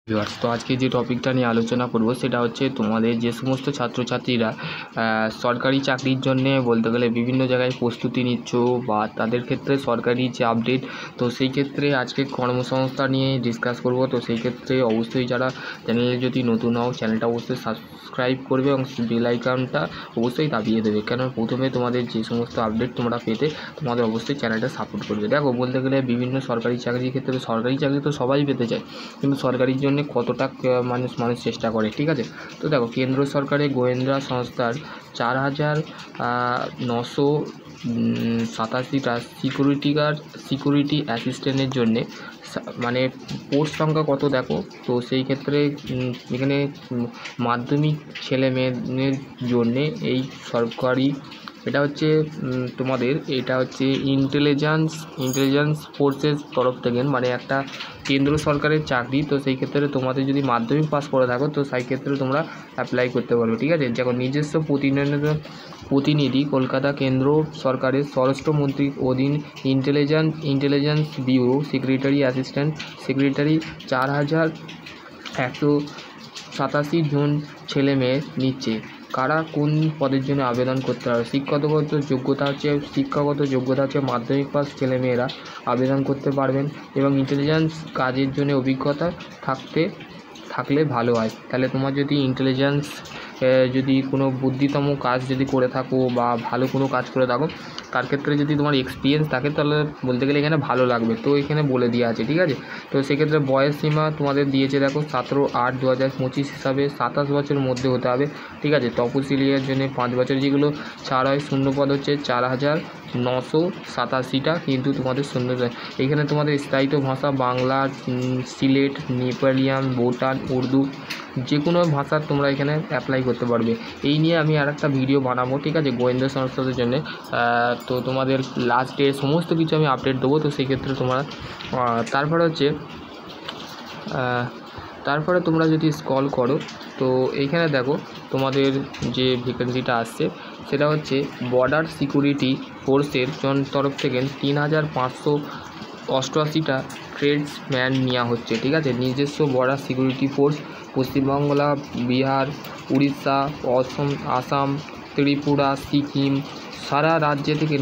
Viewers, তো আজকে যে টপিকটা নিয়ে আলোচনা করব সেটা হচ্ছে তোমাদের যে সমস্ত ছাত্রছাত্রীরা সরকারি চাকরির জন্যে বলতে গেলে বিভিন্ন জায়গায় প্রস্তুতি নিচ্ছ বা তাদের ক্ষেত্রে সরকারি যে আপডেট, তো সেই ক্ষেত্রে আজকে কর্মসংস্থান নিয়ে ডিসকাস করব। তো সেই ক্ষেত্রে অবশ্যই যারা চ্যানেলে যদি নতুন হও চ্যানেলটা অবশ্যই সাবস্ক্রাইব করবে এবং বেল আইকনটা অবশ্যই দাবিয়ে দেবে, কেন প্রথমে তোমাদের যে সমস্ত আপডেট তোমরা পেতে তোমাদের অবশ্যই চ্যানেলটা সাপোর্ট করবে। দেখো, বলতে গেলে বিভিন্ন সরকারি চাকরির ক্ষেত্রে সরকারি চাকরি তো সবাই পেতে চায়, কিন্তু সরকারির জন্য কতটা মানুষ চেষ্টা করে, ঠিক আছে। তো দেখো, কেন্দ্র সরকারের গোয়েন্দা সংস্থার 4,987টা সিকিউরিটি অ্যাসিস্ট্যান্টের জন্যে মানে পোস্ট সংখ্যা কত দেখো। তো সেই ক্ষেত্রে এখানে মাধ্যমিক ছেলে মেয়েদের জন্যে এই সরকারি এটা হচ্ছে তোমাদের এটা হচ্ছে ইন্টেলিজেন্স ফোর্সেস তরফ থেকে, মানে একটা কেন্দ্র সরকারের চাকরি। তো সেই ক্ষেত্রে তোমাদের যদি মাধ্যমিক পাস করে থাকো তো সেই ক্ষেত্রে তোমরা অ্যাপ্লাই করতে পারবে, ঠিক আছে। যখন নিজস্ব প্রতিনিধি কলকাতা কেন্দ্র সরকারের স্বরাষ্ট্রমন্ত্রীর অধীন intelligence bureau secretary assistant secretary 4,187 জন ছেলে মেয়ে নিচ্ছে। কারা কোন পদের জন্য আবেদন করতে হবে? শিক্ষাগত যোগ্যতা হচ্ছে মাধ্যমিক পাস ছেলেমেয়েরা আবেদন করতে পারবেন এবং ইন্টেলিজেন্স কাজের জন্য অভিজ্ঞতা থাকলে ভালো হয়। তাহলে তোমার যদি ইন্টেলিজেন্স যদি কোনো বুদ্ধিতম কাজ যদি করে থাকো বা ভালো কোনো কাজ করে থাকো, তার ক্ষেত্রে যদি তোমার এক্সপিরিয়েন্স থাকে তাহলে বলতে গেলে এখানে ভালো লাগবে। তো এখানে বলে দেওয়া আছে, ঠিক আছে। তো সেক্ষেত্রে বয়স সীমা তোমাদের দিয়েছে দেখো 17/8/2025 হিসাবে 27 বছরের মধ্যে হতে হবে, ঠিক আছে। তপশিলিয়ার জন্য 5 বছর, যেগুলো ছাড় হয়। শূন্যপদ হচ্ছে 4,987টা, কিন্তু তোমাদের শূন্য। এখানে তোমাদের স্থায়িত ভাষা বাংলা, সিলেট, নেপালিয়ান, ভুটান, উর্দু, যে কোনো ভাষার তোমরা এখানে অ্যাপ্লাই করতে পারবে। এই নিয়ে আমি আর একটা ভিডিও বানাবো, ঠিক আছে, গোয়েন্দা সংস্থাদের জন্য। তো তোমাদের লাস্ট ডে সমস্ত কিছু আমি আপডেট দেবো। তো সেই ক্ষেত্রে তোমরা তারপরে তোমরা যদি স্ক্রল করো তো এইখানে দেখো তোমাদের যে ভ্যাকেন্সিটা আসছে সেটা হচ্ছে বর্ডার সিকিউরিটি ফোর্সের তরফ থেকে 3,588টা ট্রেডসম্যান নেওয়া হচ্ছে, ঠিক আছে। নিজস্ব border security force Paschimbangla, Bihar, Orissa, Assam, Tripura, Sikkim, সারা রাজ্যে থেকে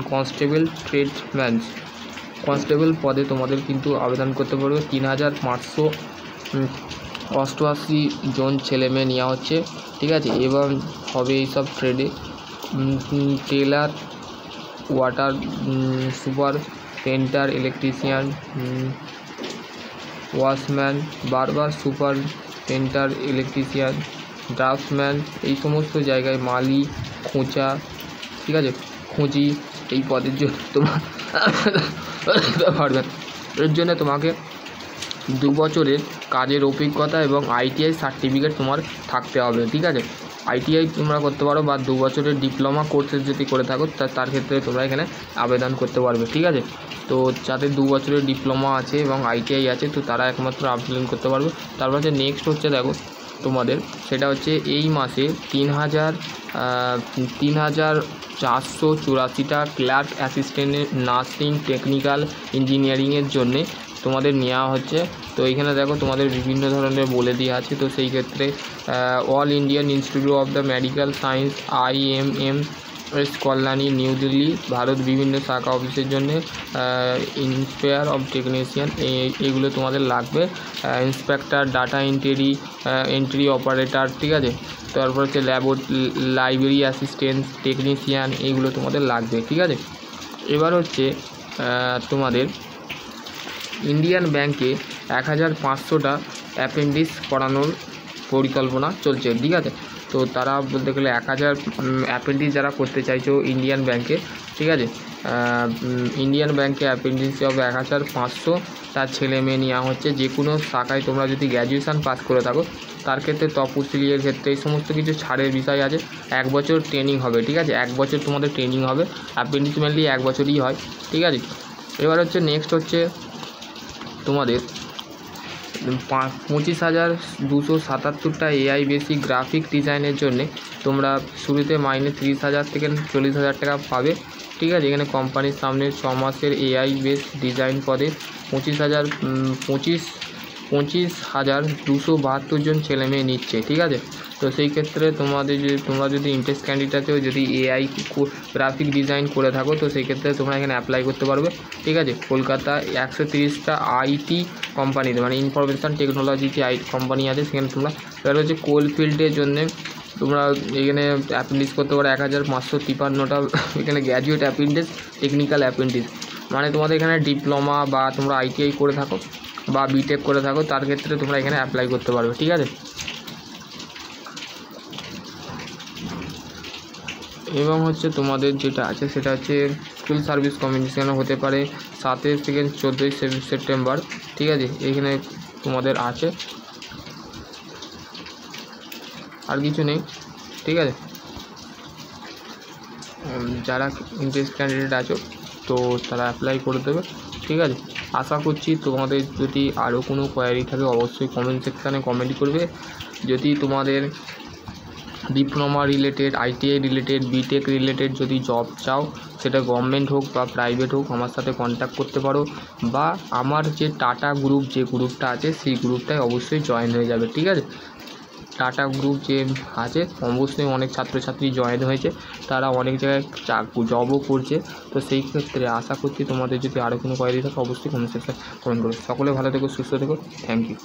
কনস্টেবল পদে তোমাদের কিন্তু আবেদন করতে পারবে। 3,588 জন ছেলেমেয়ে নেওয়া হচ্ছে, ঠিক আছে। এবং হবে এইসব ট্রেডে tailor, water super painter, electrician, washman, barber, super painter, electrician, draughtsman, এই সমস্ত জায়গায় মালি, খোঁচা, ঠিক আছে, খুঁজি, এই পদের জন্য তোমার পারবেন। এর জন্য তোমাকে 2 বছরের কাজের অভিজ্ঞতা এবং ITI সার্টিফিকেট তোমার থাকতে হবে, ঠিক আছে। ITI তোমরা করতে পারো বা 2 বছরের ডিপ্লোমা কোর্সেস যদি করে থাকো তার ক্ষেত্রে তোমরা এখানে আবেদন করতে পারবে, ঠিক আছে। তো যাদের 2 বছরের ডিপ্লোমা আছে এবং ITI আছে তো তারা একমাত্র আবেদন করতে পারবে। তারপর হচ্ছে নেক্সট হচ্ছে দেখো তোমাদের সেটা হচ্ছে এই মাসে 3,484টা ক্লার্ক অ্যাসিস্ট্যান্টের নার্সিং টেকনিক্যাল ইঞ্জিনিয়ারিংয়ের জন্যে তোমাদের নেওয়া হচ্ছে। তো এইখানে দেখো তোমাদের বিভিন্ন ধরনের বলে দেওয়া আছে। তো সেই ক্ষেত্রে all Indian institute of the medical science IMM Kalyani, new Delhi, Bharat, বিভিন্ন শাখা অফিসের জন্য ইন্সপেয়ার অফ টেকনিশিয়ান এইগুলো তোমাদের লাগবে। ইন্সপেক্টর, ডাটা এন্ট্রি অপারেটর, ঠিক আছে। তারপর হচ্ছে লাইব্রেরি অ্যাসিস্ট্যান্ট টেকনিশিয়ান, এইগুলো তোমাদের লাগবে, ঠিক আছে। এবার হচ্ছে তোমাদের ইন্ডিয়ান ব্যাংকে 1,500টা অ্যাপেন্ডিক্স করানোর পরিকল্পনা চলছে, ঠিক আছে। তো তারা বলতে গেলে 1,000 অ্যাপেন্ডিক্স যারা করতে চাইছো ইন্ডিয়ান ব্যাংকে, ঠিক আছে, ইন্ডিয়ান ব্যাংকে অ্যাপেন্ডিক্স হবে 1,500টা ছেলে মেয়ে নেওয়া হচ্ছে। যে কোনো শাখায় তোমরা যদি গ্র্যাজুয়েশান পাস করে থাকো তার ক্ষেত্রে তপশিলির ক্ষেত্রে এই সমস্ত কিছু ছাড়ের বিষয় আছে। 1 বছর ট্রেনিং হবে, ঠিক আছে, 1 বছর তোমাদের ট্রেনিং হবে। অ্যাপেন্ডিক্স মেনলি 1 বছরই হয়, ঠিক আছে। এবার হচ্ছে নেক্সট হচ্ছে তোমাদের 25,277টা AI বেসিক গ্রাফিক ডিজাইনের জন্য তোমরা শুরুতে মাইনে 30,000 থেকে 40,000 টাকা পাবে, ঠিক আছে। এখানে কোম্পানির সামনে 6 মাসের AI বেস ডিজাইন পদে 25 25,272 জন ছেলে মেয়ে নিচ্ছে, ঠিক আছে। তো সেই ক্ষেত্রে তোমরা যদি ইন্টারেস্ট ক্যান্ডিডেটেও যদি এআই গ্রাফিক ডিজাইন করে থাকো, তো সেই ক্ষেত্রে তোমরা এখানে অ্যাপ্লাই করতে পারবে, ঠিক আছে। কলকাতা 130টা আইটি কোম্পানিতে, মানে ইনফরমেশান টেকনোলজি যে আইটি কোম্পানি আছে সেখানে তোমরা, এবার হচ্ছে কোলফিল্ডের জন্যে তোমরা এখানে অ্যাপ্রেন্টিস করতে পারো 1553টা এখানে গ্র্যাজুয়েট অ্যাপ্রেন্টিস, টেকনিক্যাল অ্যাপ্রেন্টিস, মানে তোমাদের এখানে ডিপ্লোমা বা তোমরা আইটিআই করে থাকো বা বিটেক করে থাকো, তার ক্ষেত্রে তোমরা এখানে অ্যাপ্লাই করতে পারবে, ঠিক আছে। এবং হচ্ছে তোমাদের যেটা আছে সেটা হচ্ছে স্কুল সার্ভিস কম্পিটিশানও হতে পারে 7 থেকে 14 সেপ্টেম্বর, ঠিক আছে। এখানে তোমাদের আছে, আর কিছু নেই, ঠিক আছে। যারা ইন্টারেস্ট ক্যান্ডিডেট আছো তো তারা অ্যাপ্লাই করে দেবে, ঠিক আছে। আশা করছি তোমাদের যদি আরও কোনো কোয়ারি থাকে অবশ্যই কমেন্ট সেকশানে কমেন্ট করবে। যদি তোমাদের diploma related, ITI related, BTech related যদি জব চাও, সেটা গভর্নমেন্ট হোক বা প্রাইভেট হোক, আমার সাথে কন্ট্যাক্ট করতে পারো, বা আমার যে টাটা গ্রুপ যে গ্রুপটা আছে সেই গ্রুপটায় অবশ্যই জয়েন হয়ে যাবে, ঠিক আছে। টাটা গ্রুপ যে আছে অবশ্যই অনেক ছাত্রছাত্রী জয়েন হয়েছে, তারা অনেক জায়গায় জবও করছে। তো সেই ক্ষেত্রে আশা করছি তোমাদের যদি আরও কোনো কোয়ারি থাকে অবশ্যই কমেন্ট সেকশনে কমেন্ট করো। সকলে ভালো থেকো, সুস্থ থেকো, থ্যাংক ইউ।